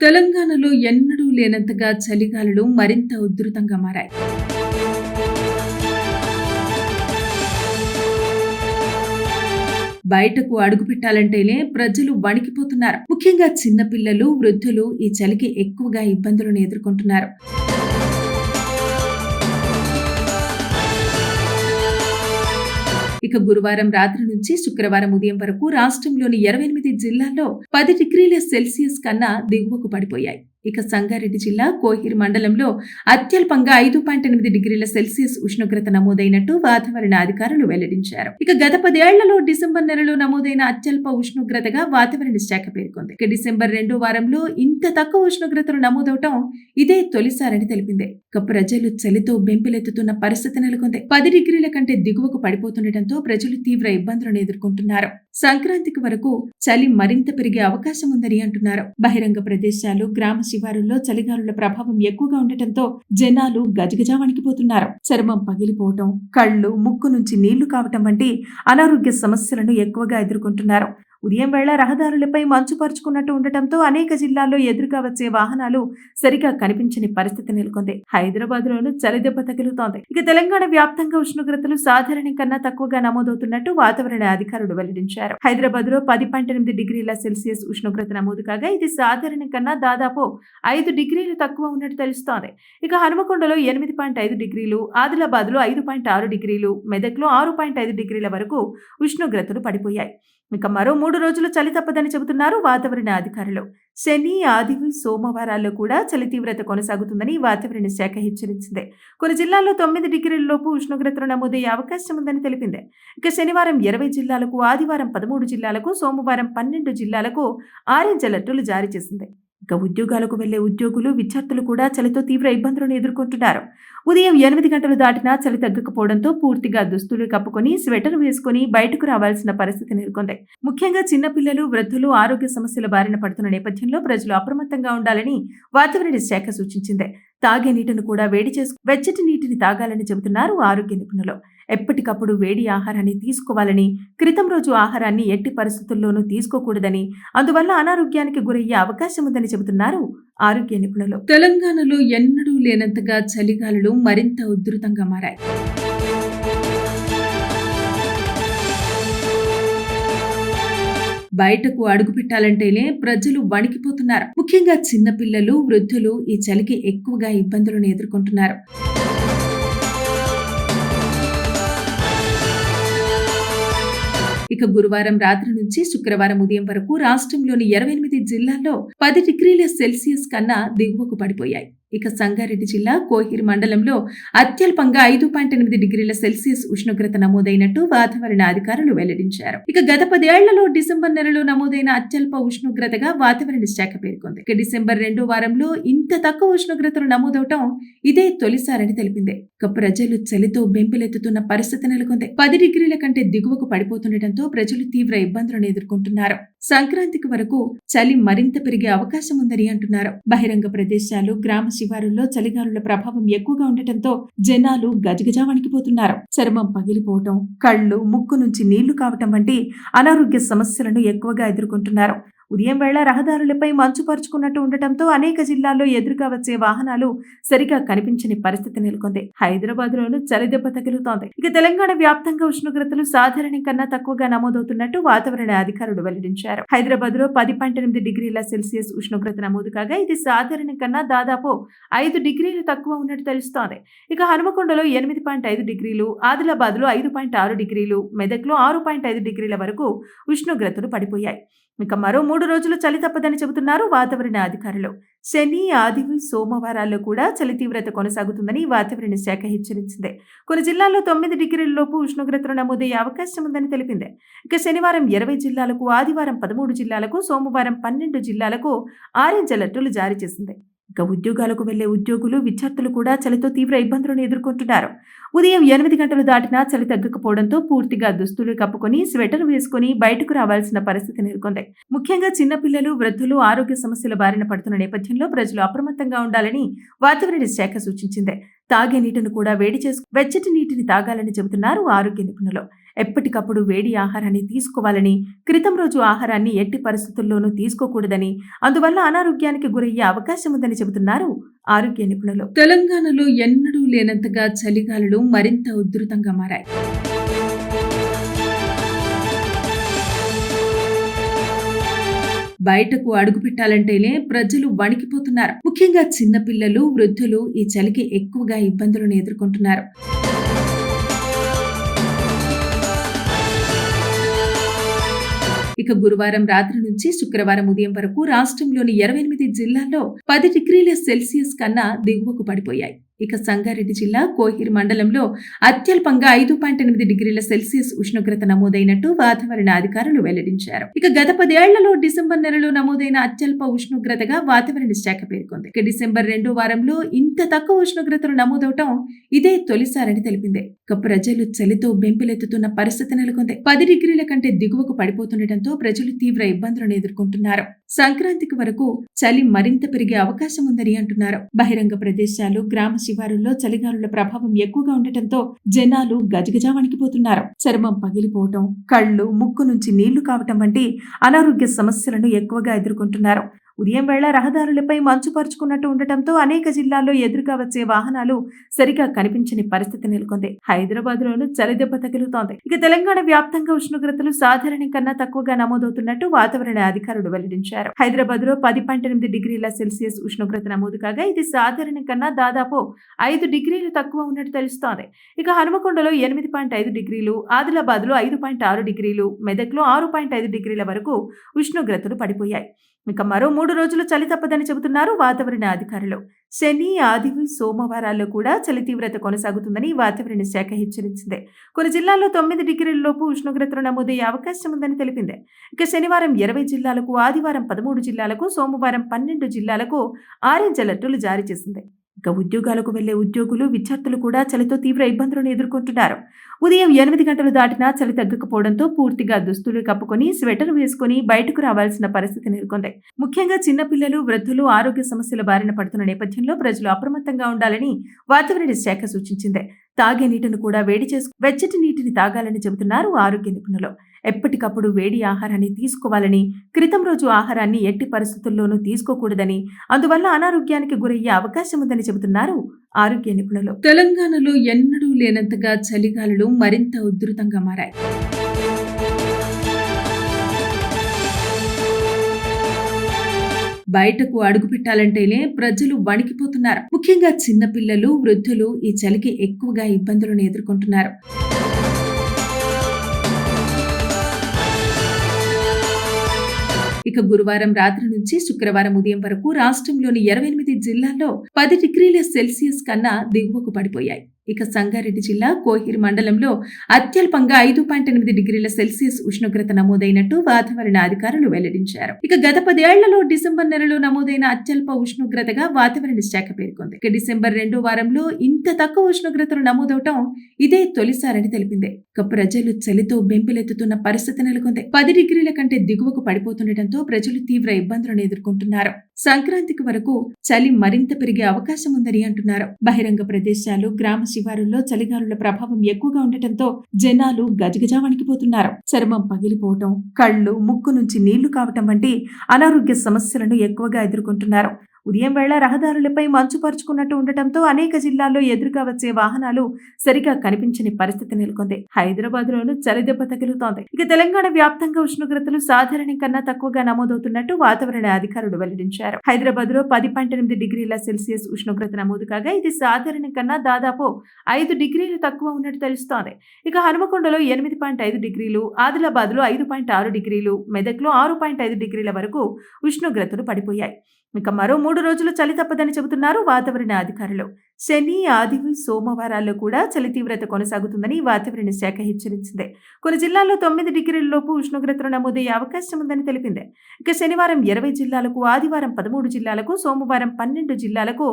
తెలంగాణలో ఎన్నడూ లేనంతగా చలిగాలులు మరింత ఉధృతంగా మారాయి. బయటకు అడుగుపెట్టాలంటేనే ప్రజలు వణికిపోతున్నారు. ముఖ్యంగా చిన్నపిల్లలు, వృద్ధులు ఈ చలికి ఎక్కువగా ఇబ్బందులను ఎదుర్కొంటున్నారు. ఇక గురువారం రాత్రి నుంచి శుక్రవారం ఉదయం వరకు రాష్ట్రంలోని 28 జిల్లాల్లో 10 డిగ్రీల సెల్సియస్ కన్నా దిగువకు పడిపోయాయి. ఇక సంగారెడ్డి జిల్లా కోహిర్ మండలంలో అత్యల్పంగా 5.8 డిగ్రీల సెల్సియస్ ఉష్ణోగ్రత నమోదైనట్టు వాతావరణ అధికారులు వెల్లడించారు. ఇక గత 10 ఏళ్లలో డిసెంబర్ నెలలో నమోదైన అత్యల్ప ఉష్ణోగ్రతగా వాతావరణ శాఖ పేర్కొంది. ఇక డిసెంబర్ 2వ వారంలో ఇంత తక్కువ ఉష్ణోగ్రతలు నమోదవటం ఇదే తొలిసారని తెలిపింది. ఇక ప్రజలు చలితో బెంపిలెత్తుతున్న పరిస్థితి నెలకొంది. 10 డిగ్రీల కంటే దిగువకు పడిపోతుండటంతో ప్రజలు తీవ్ర ఇబ్బందులను ఎదుర్కొంటున్నారు. సంక్రాంతికి వరకు చలి మరింత పెరిగే అవకాశం ఉందని అంటున్నారు. బహిరంగ ప్రదేశాలు, గ్రామ శివారుల్లో చలిగాలుల ప్రభావం ఎక్కువగా ఉండటంతో జనాలు గజగజా వణికిపోతున్నారు. చర్మం పగిలిపోవటం, కళ్ళు, ముక్కు నుంచి నీళ్లు కావటం వంటి అనారోగ్య సమస్యలను ఎక్కువగా ఎదుర్కొంటున్నారు. ఉదయం వేళ రహదారులపై మంచు పరుచుకున్నట్టు ఉండటంతో అనేక జిల్లాల్లో ఎదురుగా వచ్చే వాహనాలు సరిగా కనిపించని పరిస్థితి నెలకొంది. హైదరాబాద్ లోనూ చలి దెబ్బ తగులుతోంది. ఇక తెలంగాణ వ్యాప్తంగా ఉష్ణోగ్రతలు సాధారణం కన్నా తక్కువగా నమోదవుతున్నట్టు వాతావరణ అధికారులు వెల్లడించారు. హైదరాబాద్ లో 10.8 డిగ్రీల సెల్సియస్ ఉష్ణోగ్రత నమోదు కాగా ఇది సాధారణం కన్నా దాదాపు 5 డిగ్రీలు తక్కువ ఉన్నట్టు తెలుస్తోంది. ఇక హనుమకొండలో 8.5 డిగ్రీలు, ఆదిలాబాద్ లో 5.6 డిగ్రీలు, మెదక్లో 6.5 డిగ్రీల వరకు ఉష్ణోగ్రతలు పడిపోయాయి. ఇక మరో 3 రోజులు చలి తప్పదని చెబుతున్నారు వాతావరణ అధికారులు. శని, ఆది, సోమవారాల్లో కూడా చలి తీవ్రత కొనసాగుతుందని వాతావరణ శాఖ హెచ్చరించింది. కొన్ని జిల్లాల్లో 9 డిగ్రీల లోపు ఉష్ణోగ్రతలు నమోదయ్యే అవకాశం ఉందని తెలిపింది. ఇక శనివారం 20 జిల్లాలకు, ఆదివారం 13 జిల్లాలకు, సోమవారం 12 జిల్లాలకు ఆరెంజ్ అలర్టులు జారీ చేసింది. ఇక ఉద్యోగాలకు వెళ్లే ఉద్యోగులు, విద్యార్థులు కూడా చలితో తీవ్ర ఇబ్బందులను ఎదుర్కొంటున్నారు. ఉదయం 8 గంటలు దాటినా చలి తగ్గకపోవడంతో పూర్తిగా దుస్తులు కప్పుకొని, స్వెటర్ వేసుకుని బయటకు రావాల్సిన పరిస్థితి నెలకొంది. ముఖ్యంగా చిన్నపిల్లలు, వృద్ధులు ఆరోగ్య సమస్యల బారిన పడుతున్న నేపథ్యంలో ప్రజలు అప్రమత్తంగా ఉండాలని వాతావరణ శాఖ సూచించింది. తాగే నీటిని కూడా వేడి చేసుకుని వెచ్చటి నీటిని తాగాలని చెబుతున్నారు ఆరోగ్య నిపుణులు. ఎప్పటికప్పుడు వేడి ఆహారాన్ని తీసుకోవాలని, క్రితం రోజు ఆహారాన్ని ఎట్టి పరిస్థితుల్లోనూ తీసుకోకూడదని, అందువల్ల అనారోగ్యానికి గురయ్యే అవకాశం ఉందని చెబుతున్నారు ఆరోగ్య నిపుణులు. తెలంగాణలో ఎన్నడూ లేనంతగా చలిగాలులు మరింత ఉధృతంగా మారాయి. బయటకు అడుగుపెట్టాలంటేనే ప్రజలు వణికిపోతున్నారు. ముఖ్యంగా చిన్నపిల్లలు, వృద్ధులు ఈ చలికి ఎక్కువగా ఇబ్బందులను ఎదుర్కొంటున్నారు. ఇక గురువారం రాత్రి నుంచి శుక్రవారం ఉదయం వరకు రాష్ట్రంలోని 28 జిల్లాల్లో 10 డిగ్రీల సెల్సియస్ కన్నా దిగువకు పడిపోయాయి. ఇక సంగారెడ్డి జిల్లా కోహిర్ మండలంలో అత్యల్పంగా 5.8 డిగ్రీల సెల్సియస్ ఉష్ణోగ్రత నమోదైనట్టు వాతావరణ అధికారులు వెల్లడించారు. ఇక గత 10 ఏళ్లలో డిసెంబర్ నెలలో నమోదైన అత్యల్ప ఉష్ణోగ్రతగా వాతావరణ శాఖ పేర్కొంది. ఇక డిసెంబర్ 2వ వారంలో ఇంత తక్కువ ఉష్ణోగ్రతలు నమోదవటం ఇదే తొలిసారని తెలిపింది. ఇక ప్రజలు చలితో బెంపిలెత్తుతున్న పరిస్థితి నెలకొంది. 10 డిగ్రీల కంటే దిగువకు పడిపోతుండటంతో ప్రజలు తీవ్ర ఇబ్బందులను ఎదుర్కొంటున్నారు. సంక్రాంతికి వరకు చలి మరింత పెరిగే అవకాశం ఉందని అంటున్నారు. బహిరంగ ప్రదేశాలు, గ్రామ శివారుల్లో చలిగాలుల ప్రభావం ఎక్కువగా ఉండటంతో జనాలు గజగజా వణికిపోతున్నారు. చర్మం పగిలిపోవటం, కళ్ళు, ముక్కు నుంచి నీళ్లు కావటం వంటి అనారోగ్య సమస్యలను ఎక్కువగా ఎదుర్కొంటున్నారు. ఉదయం వేళ రహదారులపై మంచు పరుచుకున్నట్టు ఉండటంతో అనేక జిల్లాల్లో ఎదురుగా వచ్చే వాహనాలు సరిగా కనిపించని పరిస్థితి నెలకొంది. హైదరాబాద్ లోనూ చలి దెబ్బ తగులుతోంది. ఇక తెలంగాణ వ్యాప్తంగా ఉష్ణోగ్రతలు సాధారణం కన్నా తక్కువగా నమోదవుతున్నట్టు వాతావరణ అధికారులు వెల్లడించారు. హైదరాబాద్ లో 10.8 డిగ్రీల సెల్సియస్ ఉష్ణోగ్రత నమోదు కాగా ఇది సాధారణం కన్నా దాదాపు 5 డిగ్రీలు తక్కువ ఉన్నట్టు తెలుస్తోంది. ఇక హనుమకొండలో 8.5 డిగ్రీలు, ఆదిలాబాద్ లో 5.6 డిగ్రీలు, మెదక్లో 6.5 డిగ్రీల వరకు ఉష్ణోగ్రతలు పడిపోయాయి. ఇక మరో 3 రోజులు చలి తప్పదని చెబుతున్నారు వాతావరణ అధికారులు. శని, ఆది, సోమవారాల్లో కూడా చలి తీవ్రత కొనసాగుతుందని వాతావరణ శాఖ హెచ్చరించింది. కొన్ని జిల్లాల్లో 9 డిగ్రీల లోపు ఉష్ణోగ్రతలు నమోదయ్యే అవకాశం ఉందని తెలిపింది. ఇక శనివారం 20 జిల్లాలకు, ఆదివారం 13 జిల్లాలకు, సోమవారం 12 జిల్లాలకు ఆరెంజ్ అలర్టులు జారీ చేసింది. ఇక ఉద్యోగాలకు వెళ్లే ఉద్యోగులు, విద్యార్థులు కూడా చలితో తీవ్ర ఇబ్బందులను ఎదుర్కొంటున్నారు. ఉదయం 8 గంటలు దాటినా చలి తగ్గకపోవడంతో పూర్తిగా దుస్తులు కప్పుకొని, స్వెటర్ వేసుకుని బయటకు రావాల్సిన పరిస్థితి నెలకొంది. ముఖ్యంగా చిన్నపిల్లలు, వృద్ధులు ఆరోగ్య సమస్యల బారిన పడుతున్న నేపథ్యంలో ప్రజలు అప్రమత్తంగా ఉండాలని వాతావరణ శాఖ సూచించింది. తాగే నీటిని కూడా వేడి చేసుకుని వెచ్చటి నీటిని తాగాలని చెబుతున్నారు ఆరోగ్య నిపుణులు. ఎప్పటికప్పుడు వేడి ఆహారాన్ని తీసుకోవాలని, క్రితం రోజు ఆహారాన్ని ఎట్టి పరిస్థితుల్లోనూ తీసుకోకూడదని, అందువల్ల అనారోగ్యానికి గురయ్యే అవకాశం ఉందని చెబుతున్నారు ఆరోగ్య నిపుణులు. తెలంగాణలో ఎన్నడూ లేనంతగా చలిగాలులు మరింత ఉధృతంగా మారాయి. బయటకు అడుగు పెట్టాలంటేనే ప్రజలు వణికిపోతున్నారు. ముఖ్యంగా చిన్నపిల్లలు, వృద్ధులు ఈ చలికి ఎక్కువగా ఇబ్బందులను ఎదుర్కొంటున్నారు. ఇక గురువారం రాత్రి నుంచి శుక్రవారం ఉదయం వరకు రాష్ట్రంలోని 28 జిల్లాల్లో 10 డిగ్రీల సెల్సియస్ కన్నా దిగువకు పడిపోయాయి. ఇక సంగారెడ్డి జిల్లా కోహిర్ మండలంలో అత్యల్పంగా 5.8 డిగ్రీల సెల్సియస్ ఉష్ణోగ్రత నమోదైనట్టు వాతావరణ అధికారులు వెల్లడించారు. ఇక గత 10 ఏళ్లలో డిసెంబర్ నెలలో నమోదైన అత్యల్ప ఉష్ణోగ్రతగా వాతావరణ శాఖ పేర్కొంది. ఇక డిసెంబర్ 2వ వారంలో ఇంత తక్కువ ఉష్ణోగ్రతలు నమోదవటం ఇదే తొలిసారని తెలిపింది. ఇక ప్రజలు చలితో బెంపిలెత్తుతున్న పరిస్థితి నెలకొంది. 10 డిగ్రీల కంటే దిగువకు పడిపోతుండటంతో ప్రజలు తీవ్ర ఇబ్బందులను ఎదుర్కొంటున్నారు. సంక్రాంతికి వరకు చలి మరింత పెరిగే అవకాశం ఉందని అంటున్నారు. బహిరంగ ప్రదేశాలు, గ్రామ శివారుల్లో చలిగాలుల ప్రభావం ఎక్కువగా ఉండటంతో జనాలు గజగజా వణికిపోతున్నారు. చర్మం పగిలిపోవటం, కళ్ళు, ముక్కు నుంచి నీళ్లు కావటం వంటి అనారోగ్య సమస్యలను ఎక్కువగా ఎదుర్కొంటున్నారు. ఉదయం వేళ రహదారులపై మంచు పరుచుకున్నట్టు ఉండటంతో అనేక జిల్లాల్లో ఎదురుగా వచ్చే వాహనాలు సరిగా కనిపించని పరిస్థితి నెలకొంది. హైదరాబాద్ లోనూ చలిదెబ్బ తగులుతోంది. ఇక తెలంగాణ వ్యాప్తంగా ఉష్ణోగ్రతలు సాధారణం కన్నా తక్కువగా నమోదవుతున్నట్టు వాతావరణ అధికారులు వెల్లడించారు. హైదరాబాద్ లో 10.8 డిగ్రీల సెల్సియస్ ఉష్ణోగ్రత నమోదు కాగా ఇది సాధారణం కన్నా దాదాపు 5 డిగ్రీలు తక్కువ ఉన్నట్టు తెలుస్తోంది. ఇక హనుమకొండలో 8.5 డిగ్రీలు, ఆదిలాబాద్ లో 5.6 డిగ్రీలు, మెదక్లో 6.5 డిగ్రీల వరకు ఉష్ణోగ్రతలు పడిపోయాయి. ఇక మరో 3 రోజులు చలి తప్పదని చెబుతున్నారు వాతావరణ అధికారులు. శని, ఆది, సోమవారాల్లో కూడా చలి తీవ్రత కొనసాగుతుందని వాతావరణ శాఖ హెచ్చరించింది. కొన్ని జిల్లాల్లో 9 డిగ్రీల లోపు ఉష్ణోగ్రతలు నమోదయ్యే అవకాశం ఉందని తెలిపింది. ఇక శనివారం 20 జిల్లాలకు, ఆదివారం 13 జిల్లాలకు, సోమవారం 12 జిల్లాలకు ఆరెంజ్ అలర్టులు జారీ చేసింది. ఇక ఉద్యోగాలకు వెళ్లే ఉద్యోగులు, విద్యార్థులు కూడా చలితో తీవ్ర ఇబ్బందులను ఎదుర్కొంటున్నారు. ఉదయం 8 గంటలు దాటినా చలి తగ్గకపోవడంతో పూర్తిగా దుస్తులు కప్పుకొని, స్వెటర్ వేసుకుని బయటకు రావాల్సిన పరిస్థితి నెలకొంది. ముఖ్యంగా చిన్నపిల్లలు, వృద్ధులు ఆరోగ్య సమస్యల బారిన పడుతున్న నేపథ్యంలో ప్రజలు అప్రమత్తంగా ఉండాలని వాతావరణ శాఖ సూచించింది. తాగే నీటిని కూడా వేడి చేసుకు వెచ్చటి నీటిని తాగాలని చెబుతున్నారు ఆరోగ్య నిపుణులు. ఎప్పటికప్పుడు వేడి ఆహారాన్ని తీసుకోవాలని, క్రితం రోజు ఆహారాన్ని ఎట్టి పరిస్థితుల్లోనూ తీసుకోకూడదని, అందువల్ల అనారోగ్యానికి గురయ్యే అవకాశం ఉందని చెబుతున్నారు ఆరోగ్య నిపుణులు. తెలంగాణలో ఎన్నడూ లేనంతగా చలిగాలులు మరింత ఉధృతంగా మారాయి. బయటకు అడుగు పెట్టాలంటేనే ప్రజలు వణికిపోతున్నారు. ముఖ్యంగా చిన్నపిల్లలు, వృద్ధులు ఈ చలికి ఎక్కువగా ఇబ్బందులను ఎదుర్కొంటున్నారు. ఇక గురువారం రాత్రి నుంచి శుక్రవారం ఉదయం వరకు రాష్ట్రంలోని 28 జిల్లాల్లో 10 డిగ్రీల సెల్సియస్ కన్నా దిగువకు పడిపోయాయి. ఇక సంగారెడ్డి జిల్లా కోహిర్ మండలంలో అత్యల్పంగా 5.8 డిగ్రీల సెల్సియస్ ఉష్ణోగ్రత నమోదైనట్టు వాతావరణ అధికారులు వెల్లడించారు. ఇక గత 10 ఏళ్లలో డిసెంబర్ నెలలో నమోదైన అత్యల్ప ఉష్ణోగ్రతగా వాతావరణ శాఖ పేర్కొంది. ఇక డిసెంబర్ 2వ వారంలో ఇంత తక్కువ ఉష్ణోగ్రతలు నమోదవటం ఇదే తొలిసారని తెలిపింది. ఇక ప్రజలు చలితో బెంపిలెత్తుతున్న పరిస్థితి నెలకొంది. 10 డిగ్రీల కంటే దిగువకు పడిపోతుండటంతో ప్రజలు తీవ్ర ఇబ్బందులను ఎదుర్కొంటున్నారు. సంక్రాంతికి వరకు చలి మరింత పెరిగే అవకాశం ఉందని అంటున్నారు. బహిరంగ ప్రదేశాలు, గ్రామ శివారుల్లో చలిగాలుల ప్రభావం ఎక్కువగా ఉండటంతో జనాలు గజగజా వణికిపోతున్నారు. చర్మం పగిలిపోవటం, కళ్ళు, ముక్కు నుంచి నీళ్లు కావటం వంటి అనారోగ్య సమస్యలను ఎక్కువగా ఎదుర్కొంటున్నారు. ఉదయం వేళ రహదారులపై మంచు పరుచుకున్నట్టు ఉండటంతో అనేక జిల్లాల్లో ఎదురుగా వచ్చే వాహనాలు సరిగా కనిపించని పరిస్థితి నెలకొంది. హైదరాబాద్ లోనూ చలిదెబ్బ తగులుతోంది. ఇక తెలంగాణ వ్యాప్తంగా ఉష్ణోగ్రతలు సాధారణం కన్నా తక్కువగా నమోదవుతున్నట్టు వాతావరణ అధికారులు వెల్లడించారు. హైదరాబాద్ లో 10.8 డిగ్రీల సెల్సియస్ ఉష్ణోగ్రత నమోదు కాగా ఇది సాధారణం కన్నా దాదాపు 5 డిగ్రీలు తక్కువ ఉన్నట్టు తెలుస్తోంది. ఇక హనుమకొండలో 8.5 డిగ్రీలు, ఆదిలాబాద్ లో 5.6 డిగ్రీలు, మెదక్లో 6.5 డిగ్రీల వరకు ఉష్ణోగ్రతలు పడిపోయాయి. ఇక మరో 3 రోజులు చలి తప్పదని చెబుతున్నారు వాతావరణ అధికారులు. శని, ఆది, సోమవారాల్లో కూడా చలి తీవ్రత కొనసాగుతుందని వాతావరణ శాఖ హెచ్చరించింది. కొన్ని జిల్లాల్లో 9 డిగ్రీల లోపు ఉష్ణోగ్రతలు నమోదయ్యే అవకాశం ఉందని తెలిపింది. ఇక శనివారం 20 జిల్లాలకు, ఆదివారం 13 జిల్లాలకు, సోమవారం 12 జిల్లాలకు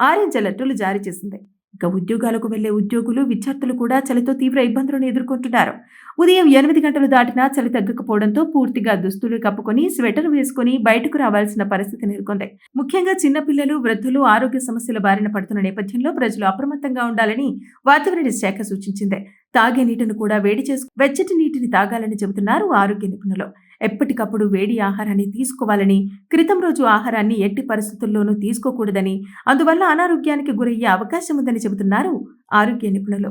ఆరెంజ్ అలర్టులు జారీ చేసింది. ఇక ఉద్యోగాలకు వెళ్లే ఉద్యోగులు, విద్యార్థులు కూడా చలితో తీవ్ర ఇబ్బందులను ఎదుర్కొంటున్నారు. ఉదయం 8 గంటలు దాటినా చలి తగ్గకపోవడంతో పూర్తిగా దుస్తులు కప్పుకొని, స్వెటర్ వేసుకుని బయటకు రావాల్సిన పరిస్థితి నెలకొంది. ముఖ్యంగా చిన్నపిల్లలు, వృద్ధులు ఆరోగ్య సమస్యల బారిన పడుతున్న నేపథ్యంలో ప్రజలు అప్రమత్తంగా ఉండాలని వాతావరణ శాఖ సూచించింది. తాగే నీటిని కూడా వేడి చేసుకు వెచ్చటి నీటిని తాగాలని చెబుతున్నారు ఆరోగ్య నిపుణులు. ఎప్పటికప్పుడు వేడి ఆహారాన్ని తీసుకోవాలని, క్రితం రోజు ఆహారాన్ని ఎట్టి పరిస్థితుల్లోనూ తీసుకోకూడదని, అందువల్ల అనారోగ్యానికి గురయ్యే అవకాశం ఉందని చెబుతున్నారు ఆరోగ్య నిపుణులు.